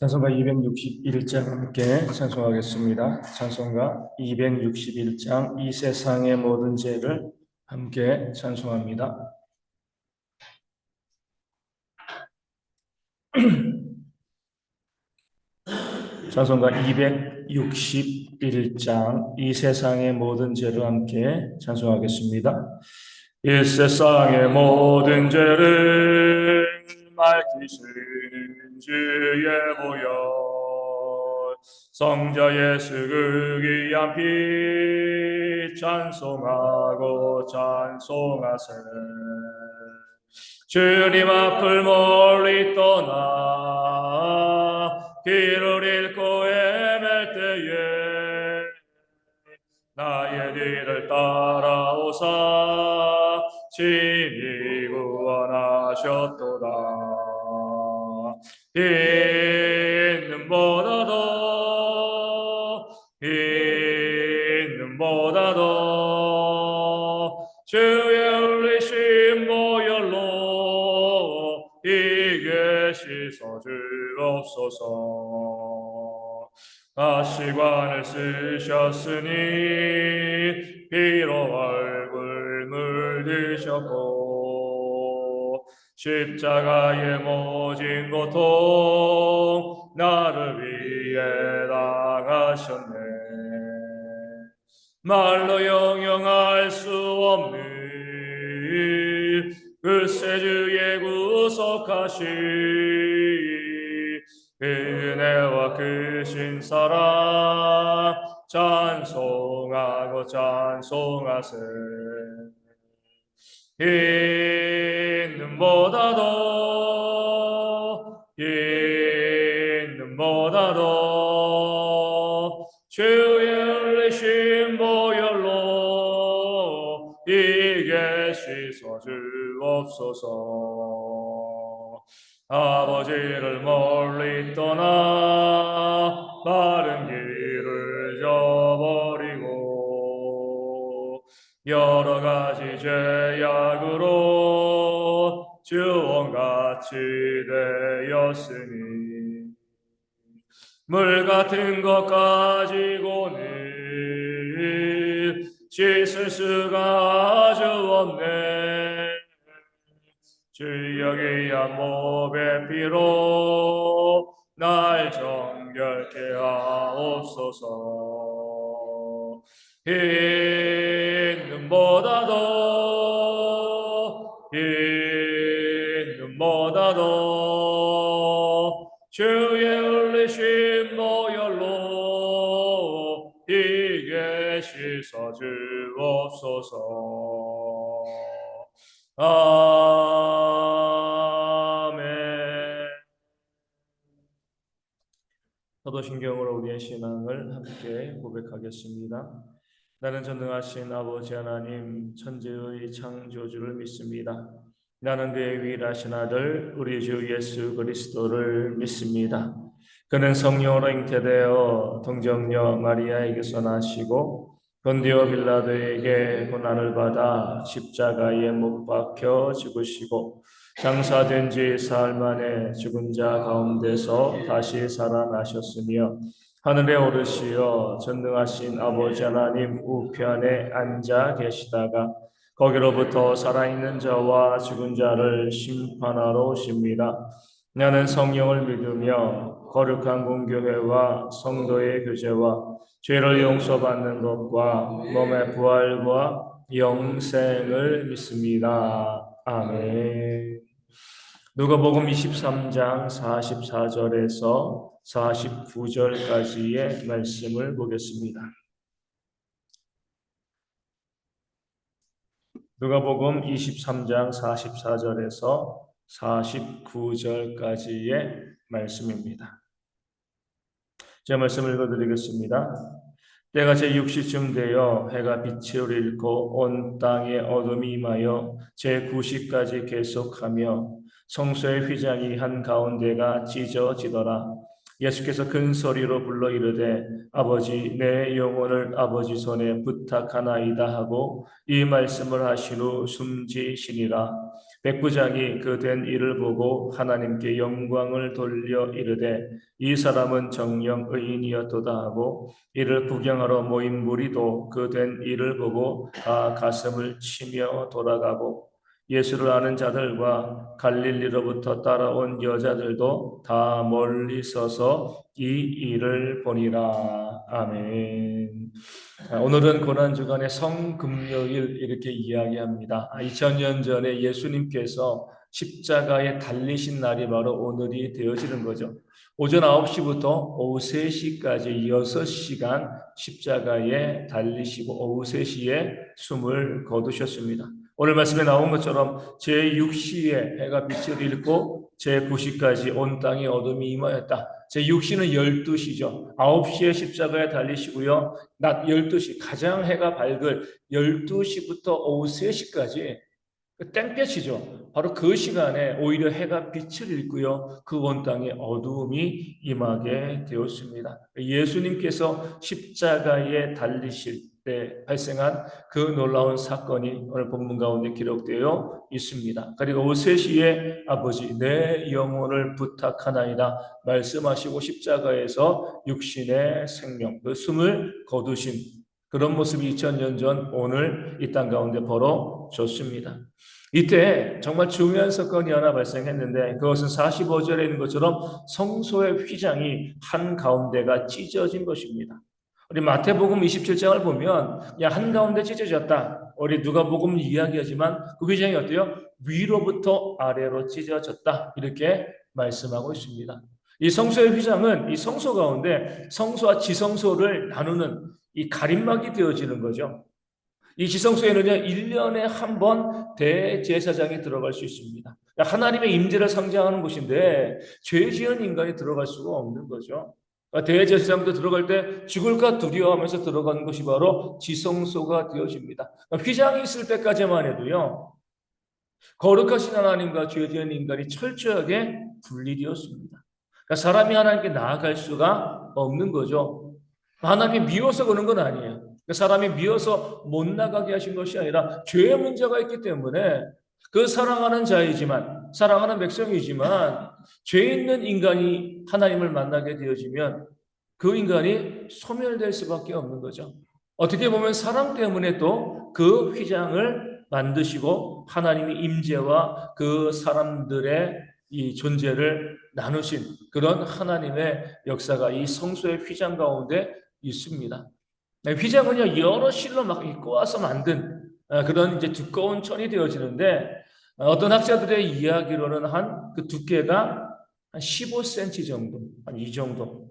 찬송가 261장 함께 찬송하겠습니다. 찬송가 261장 이 세상의 모든 죄를 함께 찬송합니다. 찬송가 261장 이 세상의 모든 죄를 함께 찬송하겠습니다. 이 세상의 모든 죄를 맑히시는 주의 보혈 성자 예수 그 귀한 피 찬송하고 찬송하세. 주님 앞을 멀리 떠나 길을 잃고 헤맬 때에 나의 뒤를 따라오사 친히 구원하셨도다. 있는 보다도 주의 흘리신 보혈로 이게 씻어 주옵소서. 가시관을 쓰셨으니 피로 얼굴 물드셨고 십자가의 모진 고통 나를 위해 당하셨네. 말로 영영할 수 없는 글쎄 주의 구속하신 그 은혜와 크신 사랑 찬송하고 찬송하세. 있는 보다도 주의 흘리신 보혈로 이게 씻어 주옵소서. 아버지를 멀리 떠나 바른 길을 저버리고 여러 가지 죄악으로 주원같이 되었으니 물 같은 것 가지고는 씻을 수가 아주 없네. 주여 귀한 몸의 피로 날 정결케 하옵소서. 있는 보다도 주의 흘리신 보혈로 이게 씻어 주옵소서. 아멘. 사도신경으로 우리의 신앙을 함께 고백하겠습니다. 나는 전능하신 아버지 하나님 천지의 창조주를 믿습니다. 나는 그의 유일하신 아들 우리 주 예수 그리스도를 믿습니다. 그는 성령으로 잉태되어 동정녀 마리아에게서 나시고 본디오 빌라도에게 고난을 받아 십자가에 못 박혀 죽으시고 장사된 지 사흘 만에 죽은 자 가운데서 다시 살아나셨으며 하늘에 오르시어 전능하신 아버지 하나님 우편에 앉아 계시다가 거기로부터 살아있는 자와 죽은 자를 심판하러 오십니다. 나는 성령을 믿으며 거룩한 공교회와 성도의 교제와 죄를 용서받는 것과 몸의 부활과 영생을 믿습니다. 아멘. 누가복음 23장 44절에서 49절까지의 말씀을 보겠습니다. 누가복음 23장 44절에서 49절까지의 말씀입니다. 제가 말씀을 읽어드리겠습니다. 때가 제6시쯤 되어 해가 빛을 잃고 온 땅에 어둠이 임하여 제9시까지 계속하며 성소의 휘장이 한가운데가 찢어지더라. 예수께서 큰 소리로 불러 이르되 아버지 내 영혼을 아버지 손에 부탁하나이다 하고 이 말씀을 하신 후 숨지시니라. 백부장이 그 된 일을 보고 하나님께 영광을 돌려 이르되 이 사람은 정녕 의인이었도다 하고 이를 구경하러 모인 무리도 그 된 일을 보고 다 가슴을 치며 돌아가고 예수를 아는 자들과 갈릴리로부터 따라온 여자들도 다 멀리 서서 이 일을 보니라. 아멘. 오늘은 고난주간의 성금요일 이렇게 이야기합니다. 2000년 전에 예수님께서 십자가에 달리신 날이 바로 오늘이 되어지는 거죠. 오전 9시부터 오후 3시까지 6시간 십자가에 달리시고 오후 3시에 숨을 거두셨습니다. 오늘 말씀에 나온 것처럼 제6시에 해가 빛을 잃고 제9시까지 온 땅에 어둠이 임하였다. 제6시는 12시죠. 9시에 십자가에 달리시고요. 낮 12시, 가장 해가 밝을 12시부터 오후 3시까지 땡볕이죠. 바로 그 시간에 오히려 해가 빛을 잃고요. 그 온 땅에 어두움이 임하게 되었습니다. 예수님께서 십자가에 달리실 때 발생한 그 놀라운 사건이 오늘 본문 가운데 기록되어 있습니다. 그리고 오후 3시에 아버지 내 영혼을 부탁하나이다 말씀하시고 십자가에서 육신의 생명, 그 숨을 거두신 그런 모습이 2000년 전 오늘 이 땅 가운데 벌어졌습니다. 이때 정말 중요한 사건이 하나 발생했는데 그것은 45절에 있는 것처럼 성소의 휘장이 한가운데가 찢어진 것입니다. 우리 마태복음 27장을 보면 그냥 한가운데 찢어졌다. 우리 누가복음 이야기하지만 그 휘장이 어때요? 위로부터 아래로 찢어졌다. 이렇게 말씀하고 있습니다. 이 성소의 휘장은 이 성소 가운데 성소와 지성소를 나누는 이 가림막이 되어지는 거죠. 이 지성소에는요, 1년에 한 번 대제사장이 들어갈 수 있습니다. 하나님의 임재를 상징하는 곳인데 죄 지은 인간이 들어갈 수가 없는 거죠. 대제사장도 들어갈 때 죽을까 두려워하면서 들어가는 것이 바로 지성소가 되어집니다. 휘장이 있을 때까지만 해도요, 거룩하신 하나님과 죄 지은 인간이 철저하게 분리되었습니다. 그러니까 사람이 하나님께 나아갈 수가 없는 거죠. 하나님이 미워서 그런 건 아니에요. 사람이 미워서 못 나가게 하신 것이 아니라 죄의 문제가 있기 때문에 그 사랑하는 자이지만 사랑하는 백성이지만 죄 있는 인간이 하나님을 만나게 되어지면 그 인간이 소멸될 수밖에 없는 거죠. 어떻게 보면 사랑 때문에 또 그 휘장을 만드시고 하나님의 임재와 그 사람들의 이 존재를 나누신 그런 하나님의 역사가 이 성소의 휘장 가운데 있습니다. 휘장은요 여러 실로 막 꼬아서 만든 그런 이제 두꺼운 천이 되어지는데 어떤 학자들의 이야기로는 한 그 두께가 한 15cm 정도, 한 이 정도.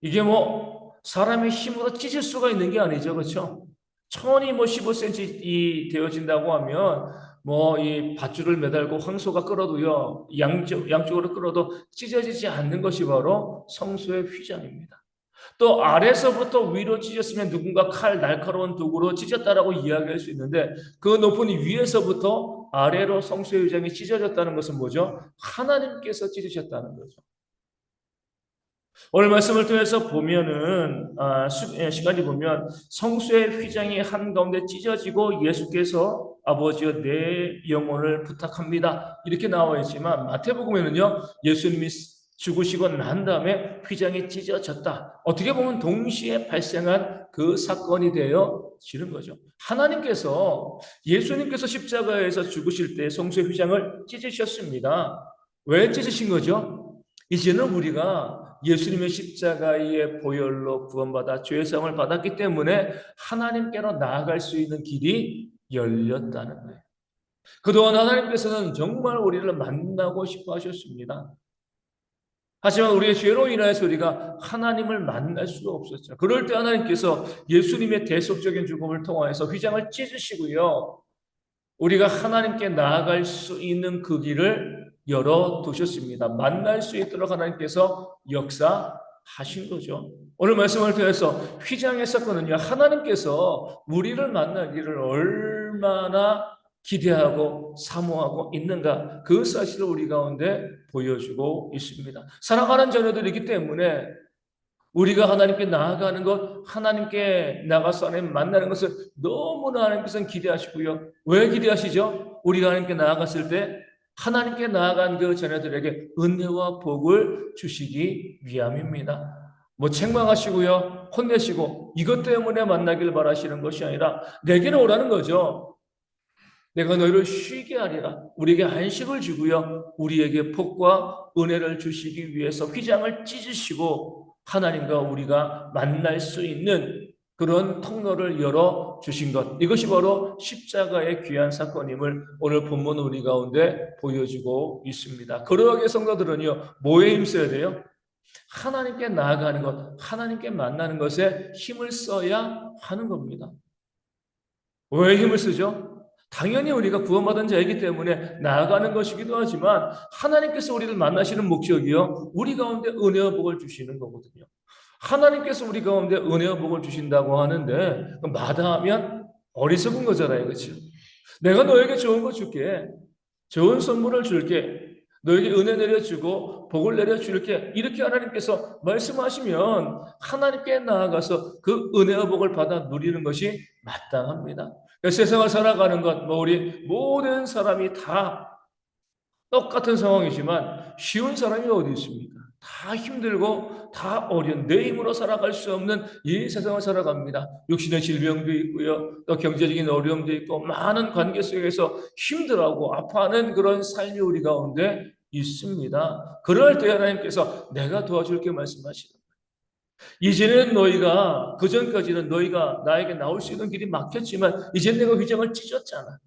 이게 뭐 사람의 힘으로 찢을 수가 있는 게 아니죠, 그렇죠? 천이 뭐 15cm 되어진다고 하면 뭐 이 밧줄을 매달고 황소가 끌어도요 양쪽으로 끌어도 찢어지지 않는 것이 바로 성소의 휘장입니다. 또 아래서부터 위로 찢었으면 누군가 칼 날카로운 도구로 찢었다라고 이야기할 수 있는데 그 높은 위에서부터 아래로 성소의 휘장이 찢어졌다는 것은 뭐죠? 하나님께서 찢으셨다는 거죠. 오늘 말씀을 통해서 보면은 시간이 보면 성소의 휘장이 한가운데 찢어지고 예수께서 아버지여 내 영혼을 부탁합니다 이렇게 나와 있지만 마태복음에는요 예수님이 죽으시고 난 다음에 휘장이 찢어졌다. 어떻게 보면 동시에 발생한 그 사건이 되어지는 거죠. 하나님께서 예수님께서 십자가에서 죽으실 때 성소의 휘장을 찢으셨습니다. 왜 찢으신 거죠? 이제는 우리가 예수님의 십자가의 보혈로 구원받아 죄사함을 받았기 때문에 하나님께로 나아갈 수 있는 길이 열렸다는 거예요. 그동안 하나님께서는 정말 우리를 만나고 싶어 하셨습니다. 하지만 우리의 죄로 인하여서 우리가 하나님을 만날 수가 없었죠. 그럴 때 하나님께서 예수님의 대속적인 죽음을 통하여서 휘장을 찢으시고요. 우리가 하나님께 나아갈 수 있는 그 길을 열어두셨습니다. 만날 수 있도록 하나님께서 역사하신 거죠. 오늘 말씀을 통해서 휘장의 사건은요, 하나님께서 우리를 만나기를 얼마나 기대하고 사모하고 있는가 그 사실을 우리 가운데 보여주고 있습니다. 사랑하는 자녀들이기 때문에 우리가 하나님께 나아가는 것, 하나님께 나가서 하나님 만나는 것을 너무나 하나님께서는 기대하시고요. 왜 기대하시죠? 우리가 하나님께 나아갔을 때 하나님께 나아간 그 자녀들에게 은혜와 복을 주시기 위함입니다. 뭐 책망하시고요, 혼내시고 이것 때문에 만나길 바라시는 것이 아니라 내게로 오라는 거죠. 내가 너희를 쉬게 하리라. 우리에게 안식을 주고요, 우리에게 복과 은혜를 주시기 위해서 휘장을 찢으시고 하나님과 우리가 만날 수 있는 그런 통로를 열어 주신 것, 이것이 바로 십자가의 귀한 사건임을 오늘 본문 우리 가운데 보여주고 있습니다. 그러하게 성도들은요, 뭐에 힘써야 돼요? 하나님께 나아가는 것, 하나님께 만나는 것에 힘을 써야 하는 겁니다. 왜 힘을 쓰죠? 당연히 우리가 구원받은 자이기 때문에 나아가는 것이기도 하지만 하나님께서 우리를 만나시는 목적이요, 우리 가운데 은혜와 복을 주시는 거거든요. 하나님께서 우리 가운데 은혜와 복을 주신다고 하는데 마다하면 어리석은 거잖아요. 그렇죠? 내가 너에게 좋은 거 줄게. 좋은 선물을 줄게. 너에게 은혜 내려주고 복을 내려줄게. 이렇게 하나님께서 말씀하시면 하나님께 나아가서 그 은혜와 복을 받아 누리는 것이 마땅합니다. 세상을 살아가는 것, 우리 모든 사람이 다 똑같은 상황이지만 쉬운 사람이 어디 있습니까? 다 힘들고 다 어려운, 내 힘으로 살아갈 수 없는 이 세상을 살아갑니다. 육신의 질병도 있고요, 또 경제적인 어려움도 있고 많은 관계 속에서 힘들어하고 아파하는 그런 삶이 우리 가운데 있습니다. 그럴 때 하나님께서 내가 도와줄게 말씀하시는 거예요. 이제는 너희가, 그전까지는 너희가 나에게 나올 수 있는 길이 막혔지만 이제 내가 휘장을 찢었잖아.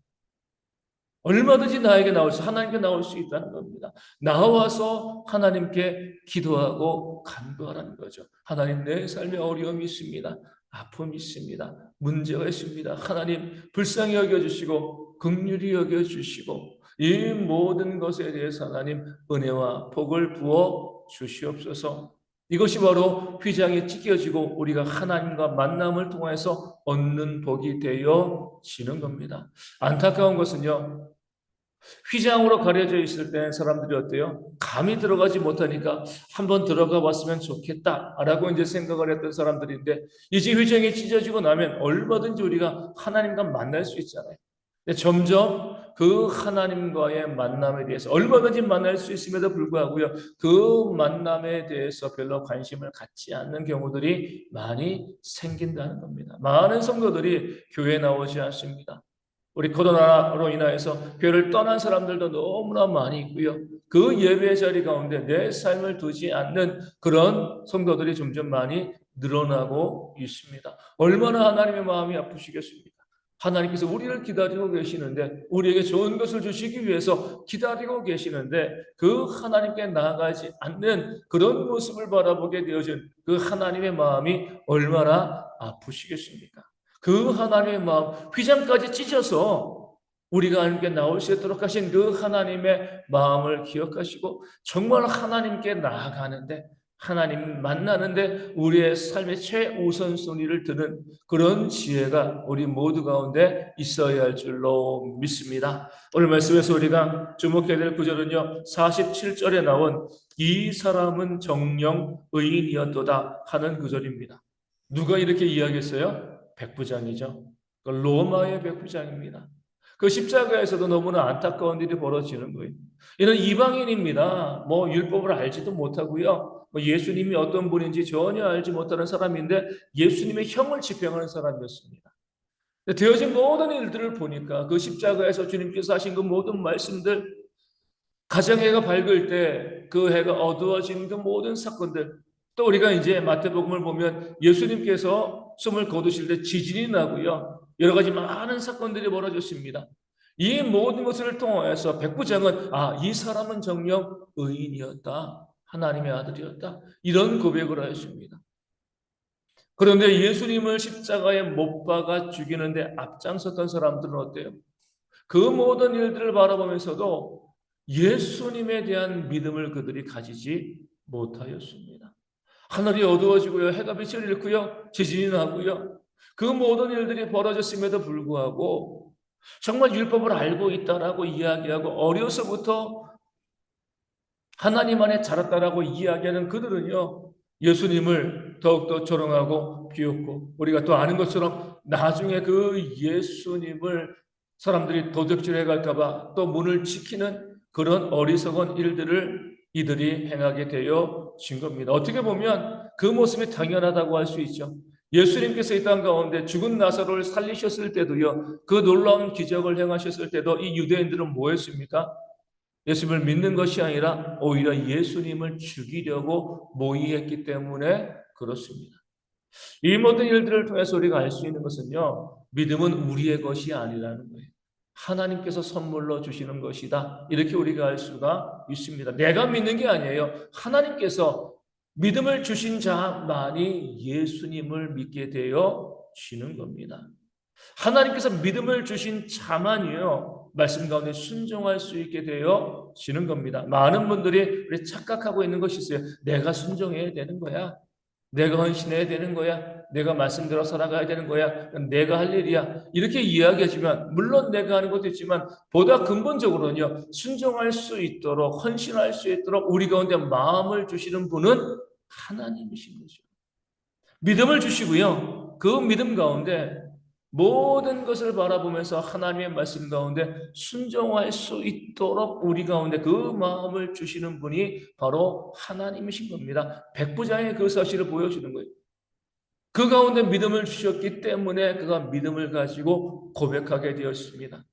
얼마든지 나에게 나올 수, 하나님께 나올 수 있다는 겁니다. 나와서 하나님께 기도하고 간구하라는 거죠. 하나님, 내 삶에 어려움이 있습니다. 아픔이 있습니다. 문제가 있습니다. 하나님, 불쌍히 여겨주시고 긍휼히 여겨주시고 이 모든 것에 대해서 하나님 은혜와 복을 부어 주시옵소서. 이것이 바로 휘장이 찢겨지고 우리가 하나님과 만남을 통해서 얻는 복이 되어지는 겁니다. 안타까운 것은요, 휘장으로 가려져 있을 때 사람들이 어때요? 감이 들어가지 못하니까 한번 들어가 봤으면 좋겠다라고 이제 생각을 했던 사람들인데, 이제 휘장이 찢어지고 나면 얼마든지 우리가 하나님과 만날 수 있잖아요. 근데 점점 그 하나님과의 만남에 대해서 얼마든지 만날 수 있음에도 불구하고요, 그 만남에 대해서 별로 관심을 갖지 않는 경우들이 많이 생긴다는 겁니다. 많은 성도들이 교회에 나오지 않습니다. 우리 코로나로 인하여서 교회를 떠난 사람들도 너무나 많이 있고요, 그 예배 자리 가운데 내 삶을 두지 않는 그런 성도들이 점점 많이 늘어나고 있습니다. 얼마나 하나님의 마음이 아프시겠습니까? 하나님께서 우리를 기다리고 계시는데, 우리에게 좋은 것을 주시기 위해서 기다리고 계시는데 그 하나님께 나아가지 않는 그런 모습을 바라보게 되어진 그 하나님의 마음이 얼마나 아프시겠습니까? 그 하나님의 마음, 휘장까지 찢어서 우리가 하나님께 나올 수 있도록 하신 그 하나님의 마음을 기억하시고 정말 하나님께 나아가는데, 하나님 만나는데 우리의 삶의 최우선순위를 두는 그런 지혜가 우리 모두 가운데 있어야 할 줄로 믿습니다. 오늘 말씀에서 우리가 주목해야 될 구절은요, 47절에 나온 이 사람은 정령 의인이었도다 하는 구절입니다. 누가 이렇게 이야기했어요? 백부장이죠. 로마의 백부장입니다. 그 십자가에서도 너무나 안타까운 일이 벌어지는 거예요. 이는 이방인입니다. 율법을 알지도 못하고요, 예수님이 어떤 분인지 전혀 알지 못하는 사람인데 예수님의 형을 집행하는 사람이었습니다. 되어진 모든 일들을 보니까 그 십자가에서 주님께서 하신 그 모든 말씀들, 가정해가 밝을 때 그 해가 어두워진 그 모든 사건들, 또 우리가 이제 마태복음을 보면 예수님께서 숨을 거두실 때 지진이 나고요, 여러 가지 많은 사건들이 벌어졌습니다. 이 모든 것을 통해서 백부장은 이 사람은 정녕 의인이었다, 하나님의 아들이었다, 이런 고백을 하였습니다. 그런데 예수님을 십자가에 못 박아 죽이는데 앞장섰던 사람들은 어때요? 그 모든 일들을 바라보면서도 예수님에 대한 믿음을 그들이 가지지 못하였습니다. 하늘이 어두워지고요, 해가 빛을 잃고요, 지진이 나고요, 그 모든 일들이 벌어졌음에도 불구하고 정말 율법을 알고 있다라고 이야기하고 어려서부터 하나님 안에 자랐다라고 이야기하는 그들은요, 예수님을 더욱더 조롱하고 비웃고, 우리가 또 아는 것처럼 나중에 그 예수님을 사람들이 도둑질해 갈까봐 또 문을 지키는 그런 어리석은 일들을 이들이 행하게 되어진 겁니다. 어떻게 보면 그 모습이 당연하다고 할 수 있죠. 예수님께서 이 땅 가운데 죽은 나사로를 살리셨을 때도요, 그 놀라운 기적을 행하셨을 때도 이 유대인들은 뭐 했습니까? 예수님을 믿는 것이 아니라 오히려 예수님을 죽이려고 모의했기 때문에 그렇습니다. 이 모든 일들을 통해서 우리가 알 수 있는 것은요, 믿음은 우리의 것이 아니라는 거예요. 하나님께서 선물로 주시는 것이다. 이렇게 우리가 알 수가 있습니다. 내가 믿는 게 아니에요. 하나님께서 믿음을 주신 자만이 예수님을 믿게 되어 지는 겁니다. 하나님께서 믿음을 주신 자만이요, 말씀 가운데 순종할 수 있게 되어 지는 겁니다. 많은 분들이 우리 착각하고 있는 것이 있어요. 내가 순종해야 되는 거야. 내가 헌신해야 되는 거야. 내가 말씀대로 살아가야 되는 거야. 내가 할 일이야. 이렇게 이야기하지만 물론 내가 하는 것도 있지만 보다 근본적으로는요. 순종할 수 있도록 헌신할 수 있도록 우리 가운데 마음을 주시는 분은 하나님이신 거죠. 믿음을 주시고요. 그 믿음 가운데 모든 것을 바라보면서 하나님의 말씀 가운데 순종할 수 있도록 우리 가운데 그 마음을 주시는 분이 바로 하나님이신 겁니다. 백부장의 그 사실을 보여주는 거예요. 그 가운데 믿음을 주셨기 때문에 그가 믿음을 가지고 고백하게 되었습니다.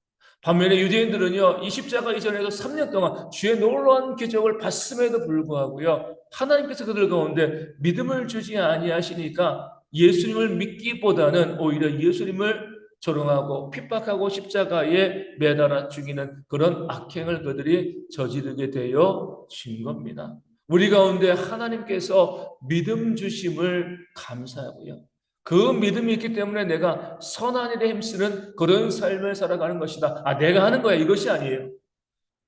반면에 유대인들은요, 이 십자가 이전에도 3년 동안 주의 놀라운 기적을 봤음에도 불구하고요, 하나님께서 그들 가운데 믿음을 주지 아니하시니까 예수님을 믿기보다는 오히려 예수님을 조롱하고 핍박하고 십자가에 매달아 죽이는 그런 악행을 그들이 저지르게 되어진 겁니다. 우리 가운데 하나님께서 믿음 주심을 감사하고요. 그 믿음이 있기 때문에 내가 선한 일에 힘쓰는 그런 삶을 살아가는 것이다. 내가 하는 거야. 이것이 아니에요.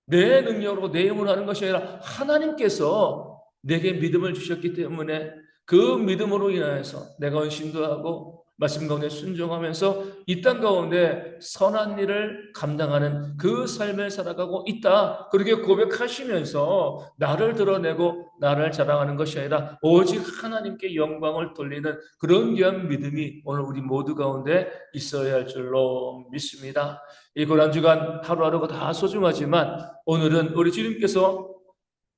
내 능력으로 내 힘으로 하는 것이 아니라 하나님께서 내게 믿음을 주셨기 때문에 그 믿음으로 인하여서 내가 헌신도 하고 말씀 가운데 순종하면서 이 땅 가운데 선한 일을 감당하는 그 삶을 살아가고 있다. 그렇게 고백하시면서 나를 드러내고 나를 자랑하는 것이 아니라 오직 하나님께 영광을 돌리는 그런 귀한 믿음이 오늘 우리 모두 가운데 있어야 할 줄로 믿습니다. 이 고난주간 하루하루가 다 소중하지만 오늘은 우리 주님께서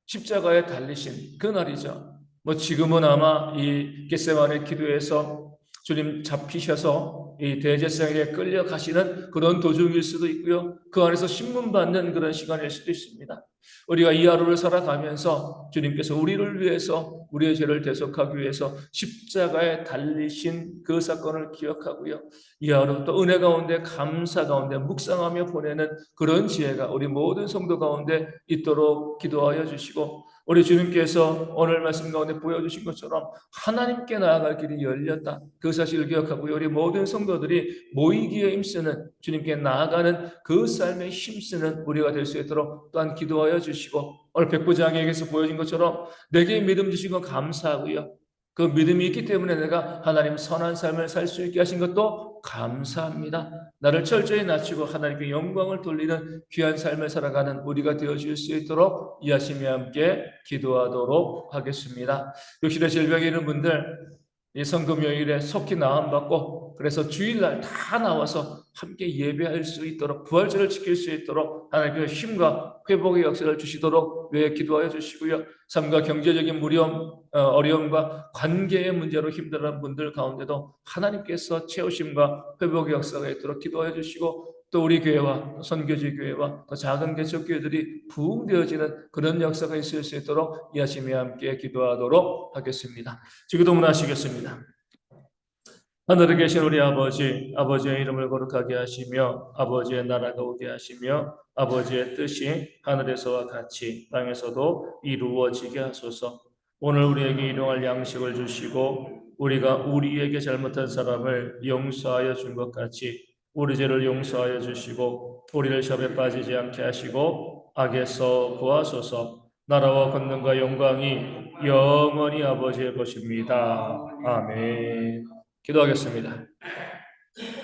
십자가에 달리신 그 날이죠. 지금은 아마 이 겟세마네 기도에서 주님 잡히셔서 이 대제사장에게 끌려가시는 그런 도중일 수도 있고요. 그 안에서 신문받는 그런 시간일 수도 있습니다. 우리가 이 하루를 살아가면서 주님께서 우리를 위해서 우리의 죄를 대속하기 위해서 십자가에 달리신 그 사건을 기억하고요. 이 하루 또 은혜 가운데 감사 가운데 묵상하며 보내는 그런 지혜가 우리 모든 성도 가운데 있도록 기도하여 주시고 우리 주님께서 오늘 말씀 가운데 보여주신 것처럼 하나님께 나아갈 길이 열렸다. 그 사실을 기억하고요. 우리 모든 성도들이 모이기에 힘쓰는 주님께 나아가는 그 삶에 힘쓰는 우리가 될 수 있도록 또한 기도하여 주시고 오늘 백부장에게서 보여진 것처럼 내게 믿음 주신 건 감사하고요. 그 믿음이 있기 때문에 내가 하나님 선한 삶을 살 수 있게 하신 것도 감사합니다. 나를 철저히 낮추고 하나님께 영광을 돌리는 귀한 삶을 살아가는 우리가 되어줄 수 있도록 이하심이 함께 기도하도록 하겠습니다. 육신의 질병이 있는 분들 이 성금요일에 속히 나음받고 그래서 주일날 다 나와서 함께 예배할 수 있도록 부활절을 지킬 수 있도록 하나님께서 힘과 회복의 역사를 주시도록 기도하여 주시고요. 삶과 경제적인 어려움과 관계의 문제로 힘들어하는 분들 가운데도 하나님께서 채우심과 회복의 역사가 있도록 기도하여 주시고 또 우리 교회와 선교지 교회와 또 작은 개척교회들이 부흥되어지는 그런 역사가 있을 수 있도록 이하심에 함께 기도하도록 하겠습니다. 기도문하시겠습니다. 하늘에 계신 우리 아버지, 아버지의 이름을 거룩하게 하시며 아버지의 나라가 오게 하시며 아버지의 뜻이 하늘에서와 같이 땅에서도 이루어지게 하소서. 오늘 우리에게 일용할 양식을 주시고 우리가 우리에게 잘못한 사람을 용서하여 준 것 같이 우리 죄를 용서하여 주시고 우리를 시험에 빠지지 않게 하시고 악에서 구하소서. 나라와 권능과 영광이 영원히 아버지의 것입니다. 아멘. 기도하겠습니다.